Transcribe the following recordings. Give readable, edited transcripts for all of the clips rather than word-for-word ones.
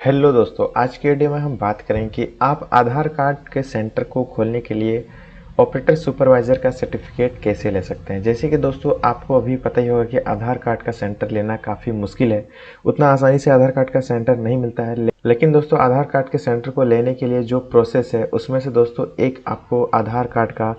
Hello दोस्तों, आज के वीडियो में हम बात करें कि आप आधार कार्ड के सेंटर को खोलने के लिए ऑपरेटर सुपरवाइज़र का सर्टिफिकेट कैसे ले सकते हैं। जैसे कि दोस्तों आपको अभी पता ही होगा कि आधार कार्ड का सेंटर लेना काफ़ी मुश्किल है। उतना आसानी से आधार कार्ड का सेंटर नहीं मिलता है। लेकिन दोस्तों आधार कार्ड के सेंटर को लेने के लिए जो प्रोसेस है उसमें से दोस्तों एक आपको आधार कार्ड का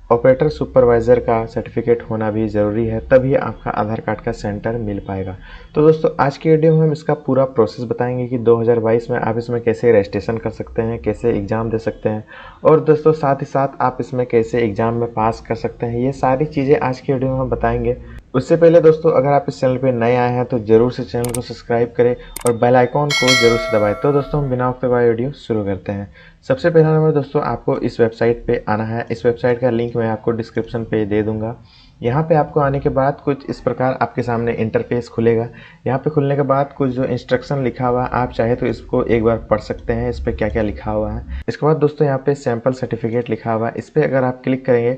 ऑपरेटर सुपरवाइज़र का सर्टिफिकेट होना भी ज़रूरी है, तभी आपका आधार कार्ड का सेंटर मिल पाएगा। तो दोस्तों आज की वीडियो में हम इसका पूरा प्रोसेस बताएंगे कि 2022 में आप इसमें कैसे रजिस्ट्रेशन कर सकते हैं, कैसे एग्ज़ाम दे सकते हैं और दोस्तों साथ ही साथ आप इसमें कैसे एग्ज़ाम में पास कर सकते हैं। ये सारी चीज़ें आज की वीडियो में हम बताएंगे। उससे पहले दोस्तों अगर आप इस चैनल पर नए आए हैं तो ज़रूर से चैनल को सब्सक्राइब करें और बेल आइकॉन को ज़रूर से दबाएं। तो दोस्तों हम बिना वक्त गवाए वीडियो शुरू करते हैं। सबसे पहला नंबर दोस्तों आपको इस वेबसाइट पे आना है। इस वेबसाइट का लिंक मैं आपको डिस्क्रिप्शन पे दे दूंगा। यहाँ पे आपको आने के बाद कुछ इस प्रकार आपके सामने इंटरफेस खुलेगा। यहाँ पे खुलने के बाद कुछ जो इंस्ट्रक्शन लिखा हुआ है आप चाहे तो इसको एक बार पढ़ सकते हैं, इस पर क्या क्या लिखा हुआ है। इसके बाद दोस्तों यहाँ पे सैम्पल सर्टिफिकेट लिखा हुआ है, इस पर अगर आप क्लिक करेंगे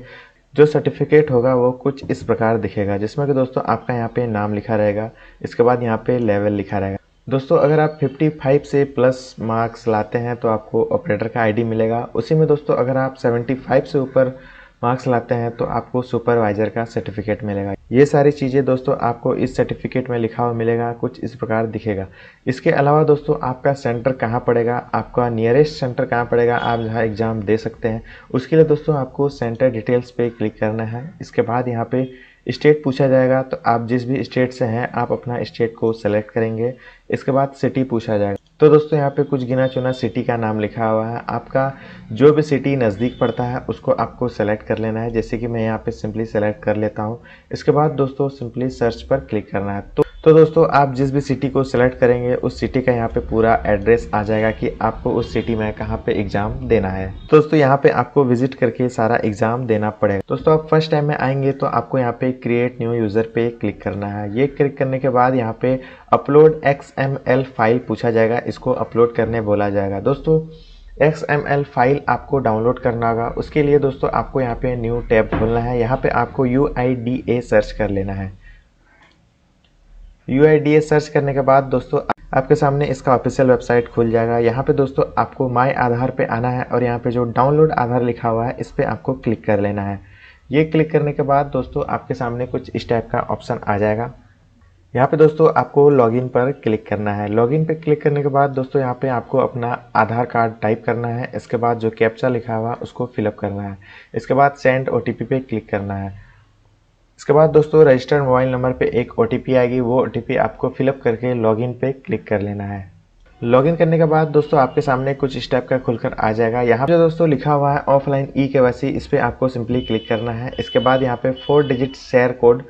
जो सर्टिफिकेट होगा वो कुछ इस प्रकार दिखेगा, जिसमें कि दोस्तों आपका यहाँ पे नाम लिखा रहेगा। इसके बाद यहाँ पे लेवल लिखा रहेगा। दोस्तों अगर आप 55 से प्लस मार्क्स लाते हैं तो आपको ऑपरेटर का आईडी मिलेगा। उसी में दोस्तों अगर आप 75 से ऊपर मार्क्स लाते हैं तो आपको सुपरवाइज़र का सर्टिफिकेट मिलेगा। ये सारी चीज़ें दोस्तों आपको इस सर्टिफिकेट में लिखा हुआ मिलेगा, कुछ इस प्रकार दिखेगा। इसके अलावा दोस्तों आपका सेंटर कहाँ पड़ेगा, आपका नियरेस्ट सेंटर कहाँ पड़ेगा, आप जहाँ एग्ज़ाम दे सकते हैं, उसके लिए दोस्तों आपको सेंटर डिटेल्स पे क्लिक करना है। इसके बाद यहाँ पे स्टेट पूछा जाएगा, तो आप जिस भी स्टेट से हैं आप अपना स्टेट को सेलेक्ट करेंगे। इसके बाद सिटी पूछा जाएगा, तो दोस्तों यहाँ पे कुछ गिना चुना सिटी का नाम लिखा हुआ है। आपका जो भी सिटी नज़दीक पड़ता है उसको आपको सेलेक्ट कर लेना है। जैसे कि मैं यहाँ पे सिंपली सेलेक्ट कर लेता हूँ। इसके बाद दोस्तों सिंपली सर्च पर क्लिक करना है। तो दोस्तों आप जिस भी सिटी को सिलेक्ट करेंगे उस सिटी का यहाँ पे पूरा एड्रेस आ जाएगा कि आपको उस सिटी में कहाँ पे एग्ज़ाम देना है। तो दोस्तों यहाँ पे आपको विजिट करके सारा एग्ज़ाम देना पड़ेगा। दोस्तों आप फर्स्ट टाइम में आएंगे तो आपको यहाँ पे क्रिएट न्यू यूज़र पे क्लिक करना है। ये क्लिक करने के बाद यहाँ पे अपलोड XML फाइल पूछा जाएगा, इसको अपलोड करने बोला जाएगा। दोस्तों XML फाइल आपको डाउनलोड करना होगा। उसके लिए दोस्तों आपको यहाँ पे न्यू टैब खोलना है। यहाँ पे आपको UIDA सर्च कर लेना है। UIDA सर्च करने के बाद दोस्तों आपके सामने इसका ऑफिशियल वेबसाइट खुल जाएगा। यहाँ पे दोस्तों आपको माय आधार पे आना है और यहाँ पे जो डाउनलोड आधार लिखा हुआ है इस पर आपको क्लिक कर लेना है। ये क्लिक करने के बाद दोस्तों आपके सामने कुछ इस टाइप का ऑप्शन आ जाएगा। यहाँ पे दोस्तों आपको लॉगिन पर क्लिक करना है। लॉगिन पे क्लिक करने के बाद दोस्तों यहाँ पे आपको अपना आधार कार्ड टाइप करना है। इसके बाद जो कैप्चा लिखा हुआ उसको फिलअप करना है। इसके बाद सेंड OTP पे क्लिक करना है। इसके बाद दोस्तों रजिस्टर्ड मोबाइल नंबर पे एक OTP आएगी, वो OTP आपको फिलअप करके लॉगिन पे क्लिक कर लेना है। लॉगिन करने के बाद दोस्तों आपके सामने कुछ इस टाइप का खुलकर आ जाएगा। यहाँ पे दोस्तों लिखा हुआ है ऑफलाइन eKYC, इस पर आपको सिंपली क्लिक करना है। इसके बाद यहाँ पे 4 digit share code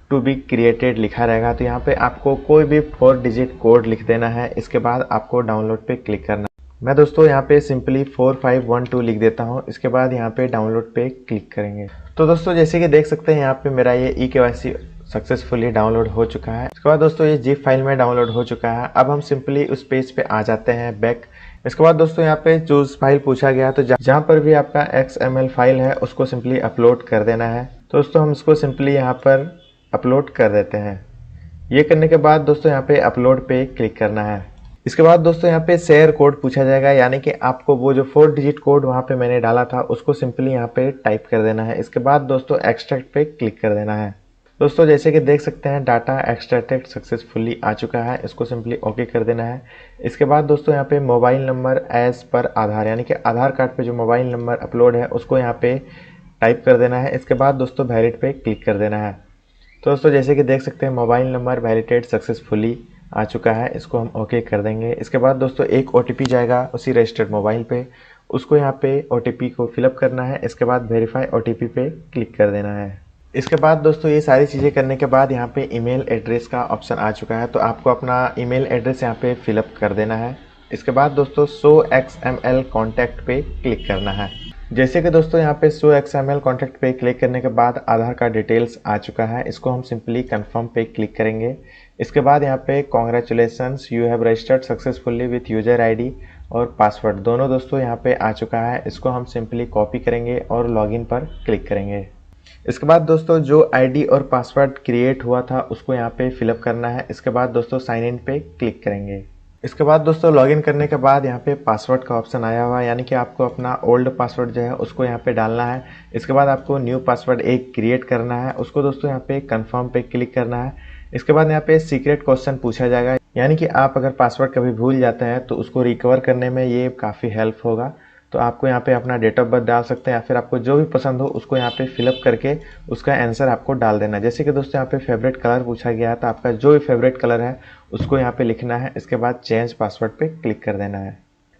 to be created लिखा रहेगा, तो यहाँ पे आपको कोई भी 4 डिजिट कोड लिख देना है। इसके बाद आपको डाउनलोड पे क्लिक करना है। मैं दोस्तों यहाँ पे सिंपली 4512 लिख देता हूँ। इसके बाद यहाँ पे डाउनलोड पे क्लिक करेंगे। तो दोस्तों जैसे कि देख सकते हैं यहाँ पे मेरा ये eKYC सक्सेसफुली डाउनलोड हो चुका है। इसके बाद दोस्तों ये जिप फाइल में डाउनलोड हो चुका है। अब हम सिंपली उस पेज पे आ जाते हैं बैक। इसके बाद दोस्तों यहाँ पे चूज फाइल पूछा गया, तो जहाँ पर भी आपका XML फाइल है उसको सिंपली अपलोड कर देना है। तो दोस्तों हम इसको सिंपली यहाँ पर अपलोड कर देते हैं। ये करने के बाद दोस्तों यहाँ पे अपलोड पे क्लिक करना है। इसके बाद दोस्तों यहाँ पे शेयर कोड पूछा जाएगा, यानी कि आपको वो जो 4 डिजिट कोड वहाँ पे मैंने डाला था उसको सिंपली यहाँ पे टाइप कर देना है। इसके बाद दोस्तों एक्सट्रैक्ट पे क्लिक कर देना है। दोस्तों जैसे कि देख सकते हैं डाटा एक्सट्रैक्टेड सक्सेसफुली आ चुका है, इसको सिंपली ओके कर देना है। इसके बाद दोस्तों यहाँ पे मोबाइल नंबर एज पर आधार, यानी कि आधार कार्ड पे जो मोबाइल नंबर अपलोड है उसको यहाँ पे टाइप कर देना है। इसके बाद दोस्तों वैलिड पे क्लिक कर देना है। तो दोस्तों जैसे कि देख सकते हैं मोबाइल नंबर वैलिडेट सक्सेसफुली आ चुका है, इसको हम ओके कर देंगे। इसके बाद दोस्तों एक OTP जाएगा उसी रजिस्टर्ड मोबाइल पे, उसको यहाँ पे OTP को फिलअप करना है। इसके बाद वेरीफाई OTP पे क्लिक कर देना है। इसके बाद दोस्तों ये सारी चीज़ें करने के बाद यहाँ पे ईमेल एड्रेस का ऑप्शन आ चुका है, तो आपको अपना ईमेल एड्रेस यहाँ पे फिलअप कर देना है। इसके बाद दोस्तों शो XML कॉन्टैक्ट पे क्लिक करना है। जैसे कि दोस्तों यहाँ पे शो XML कॉन्टैक्ट पे क्लिक करने के बाद आधार कार्ड डिटेल्स आ चुका है, इसको हम सिंपली कंफर्म पे क्लिक करेंगे। इसके बाद यहाँ पे congratulations you have registered successfully with user ID और पासवर्ड दोनों दोस्तों यहाँ पे आ चुका है, इसको हम सिंपली कॉपी करेंगे और लॉगिन पर क्लिक करेंगे। इसके बाद दोस्तों जो ID और पासवर्ड क्रिएट हुआ था उसको यहाँ पे फिलअप करना है। इसके बाद दोस्तों साइन इन पे क्लिक करेंगे। इसके बाद दोस्तों लॉगिन करने के बाद यहाँ पे पासवर्ड का ऑप्शन आया हुआ है, यानी कि आपको अपना ओल्ड पासवर्ड जो है उसको यहाँ पे डालना है। इसके बाद आपको न्यू पासवर्ड एक क्रिएट करना है, उसको दोस्तों यहाँ पे कंफर्म पे क्लिक करना है। इसके बाद यहाँ पे सीक्रेट क्वेश्चन पूछा जाएगा, यानी कि आप अगर पासवर्ड कभी भूल जाते हैं तो उसको रिकवर करने में ये काफ़ी हेल्प होगा। तो आपको यहाँ पे अपना डेट ऑफ बर्थ डाल सकते हैं या फिर आपको जो भी पसंद हो उसको यहाँ पे फिलअप करके उसका आंसर आपको डाल देना है। जैसे कि दोस्तों यहाँ पे फेवरेट कलर पूछा गया है, तो आपका जो भी फेवरेट कलर है उसको यहाँ पे लिखना है। इसके बाद चेंज पासवर्ड पे क्लिक कर देना है।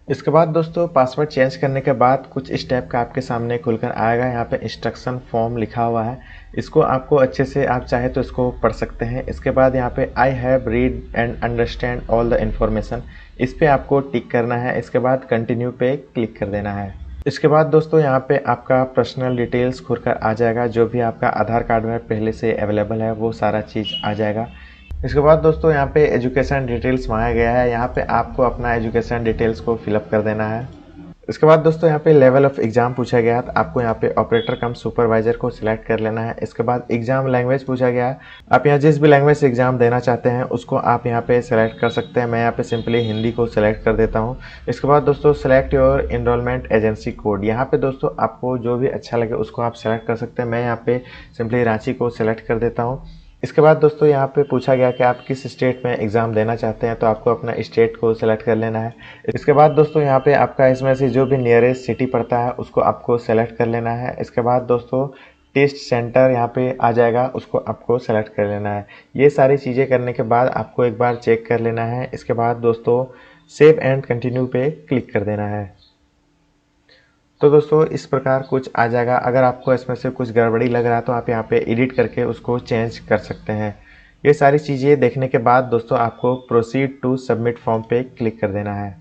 इसके बाद दोस्तों पासवर्ड चेंज करने के बाद कुछ स्टेप का आपके सामने खुलकर आएगा। यहाँ पे इंस्ट्रक्शन फॉर्म लिखा हुआ है, इसको आपको अच्छे से आप चाहे तो इसको पढ़ सकते हैं। इसके बाद यहाँ पे I have read and understand all the information, इस पे आपको टिक करना है। इसके बाद कंटिन्यू पे क्लिक कर देना है। इसके बाद दोस्तों यहाँ पे आपका पर्सनल डिटेल्स खुलकर आ जाएगा, जो भी आपका आधार कार्ड में पहले से अवेलेबल है वो सारा चीज़ आ जाएगा। इसके बाद दोस्तों यहाँ पे एजुकेशन डिटेल्स मांगा गया है, यहाँ पे आपको अपना एजुकेशन डिटेल्स को फिलअप कर देना है। इसके बाद दोस्तों यहाँ पे लेवल ऑफ एग्जाम पूछा गया है, तो आपको यहाँ पे ऑपरेटर कम सुपरवाइजर को सिलेक्ट कर लेना है। इसके बाद एग्जाम लैंग्वेज पूछा गया है, आप यहाँ जिस भी लैंग्वेज से एग्जाम देना चाहते हैं उसको आप यहाँ पे सेलेक्ट कर सकते हैं। मैं यहाँ पे सिंपली हिंदी को सिलेक्ट कर देता हूँ। इसके बाद दोस्तों select your enrolment agency code, यहाँ पे दोस्तों आपको जो भी अच्छा लगे उसको आप सेलेक्ट कर सकते हैं। मैं यहाँ पे सिंपली रांची को सिलेक्ट कर देता हूँ। इसके बाद दोस्तों यहाँ पे पूछा गया कि आप किस स्टेट में एग्ज़ाम देना चाहते हैं, तो आपको अपना स्टेट को सेलेक्ट कर लेना है। इसके बाद दोस्तों यहाँ पे आपका इसमें से जो भी नियरेस्ट सिटी पड़ता है उसको आपको सेलेक्ट कर लेना है। इसके बाद दोस्तों टेस्ट सेंटर यहाँ पे आ जाएगा, उसको आपको सेलेक्ट कर लेना है। ये सारी चीज़ें करने के बाद आपको एक बार चेक कर लेना है। इसके बाद दोस्तों सेव एंड कंटिन्यू पे क्लिक कर देना है। तो दोस्तों इस प्रकार कुछ आ जाएगा। अगर आपको इसमें से कुछ गड़बड़ी लग रहा है तो आप यहाँ पे एडिट करके उसको चेंज कर सकते हैं। ये सारी चीज़ें देखने के बाद दोस्तों आपको प्रोसीड टू सबमिट फॉर्म पे क्लिक कर देना है।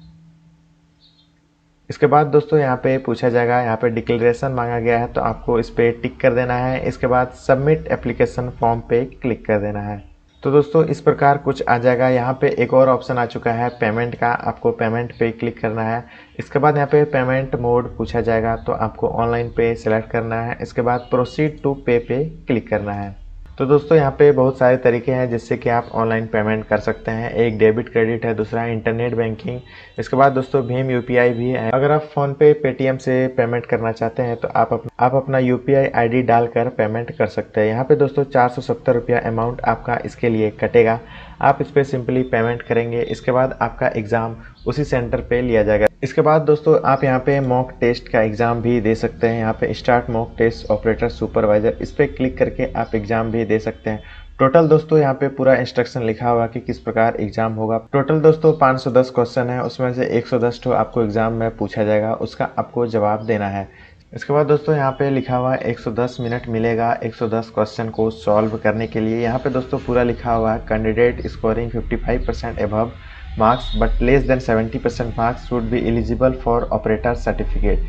इसके बाद दोस्तों यहाँ पे पूछा जाएगा, यहाँ पे डिक्लेरेशन मांगा गया है तो आपको इस पर टिक कर देना है। इसके बाद सबमिट एप्लीकेशन फॉर्म पे क्लिक कर देना है। तो दोस्तों इस प्रकार कुछ आ जाएगा। यहाँ पे एक और ऑप्शन आ चुका है पेमेंट का, आपको पेमेंट पे क्लिक करना है। इसके बाद यहाँ पे पेमेंट मोड पूछा जाएगा तो आपको ऑनलाइन पे सेलेक्ट करना है। इसके बाद प्रोसीड टू पे क्लिक करना है। तो दोस्तों यहाँ पे बहुत सारे तरीके हैं जिससे कि आप ऑनलाइन पेमेंट कर सकते हैं। एक डेबिट क्रेडिट है, दूसरा इंटरनेट बैंकिंग। इसके बाद दोस्तों भीम यूपीआई भी है। अगर आप फ़ोन पे पेटीएम से पेमेंट करना चाहते हैं तो आप अपना यूपीआई आईडी डालकर पेमेंट कर सकते हैं। यहाँ पे दोस्तों 470 रुपया अमाउंट आपका इसके लिए कटेगा। आप इस पर सिंपली पेमेंट करेंगे। इसके बाद आपका एग्ज़ाम उसी सेंटर पे लिया जाएगा। इसके बाद दोस्तों आप यहाँ पे मॉक टेस्ट का एग्ज़ाम भी दे सकते हैं। यहाँ पे start mock test operator supervisor, इस पर क्लिक करके आप एग्ज़ाम भी दे सकते हैं। टोटल दोस्तों यहाँ पे पूरा इंस्ट्रक्शन लिखा हुआ कि किस प्रकार एग्ज़ाम होगा। टोटल दोस्तों 510 क्वेश्चन है, उसमें से 110 तो आपको एग्ज़ाम में पूछा जाएगा, उसका आपको जवाब देना है। इसके बाद दोस्तों यहाँ पे लिखा हुआ है 110 मिनट मिलेगा 110 क्वेश्चन को सॉल्व करने के लिए। यहाँ पे दोस्तों पूरा लिखा हुआ है candidate scoring 55% above marks but less than 70% marks would be eligible for operator certificate,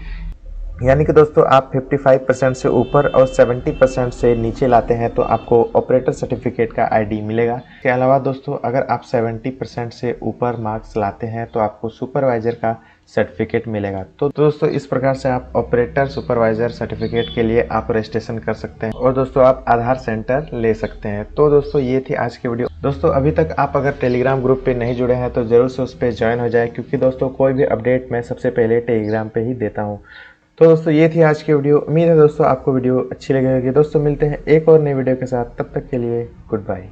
यानी कि दोस्तों आप 55% से ऊपर और 70% से नीचे लाते हैं तो आपको ऑपरेटर सर्टिफिकेट का आईडी मिलेगा। इसके अलावा दोस्तों अगर आप 70% से ऊपर मार्क्स लाते हैं तो आपको सुपरवाइजर का सर्टिफिकेट मिलेगा। तो दोस्तों इस प्रकार से आप ऑपरेटर सुपरवाइजर सर्टिफिकेट के लिए आप रजिस्ट्रेशन कर सकते हैं और दोस्तों आप आधार सेंटर ले सकते हैं। तो दोस्तों ये थी आज की वीडियो। दोस्तों अभी तक आप अगर टेलीग्राम ग्रुप पे नहीं जुड़े हैं तो जरूर से उस पर ज्वाइन हो जाए, क्योंकि दोस्तों कोई भी अपडेट मैं सबसे पहले टेलीग्राम पे ही देता हूँ। तो दोस्तों ये थी आज की वीडियो। उम्मीद है दोस्तों आपको वीडियो अच्छी लगी होगी। दोस्तों मिलते हैं एक और नई वीडियो के साथ, तब तक के लिए गुड बाय।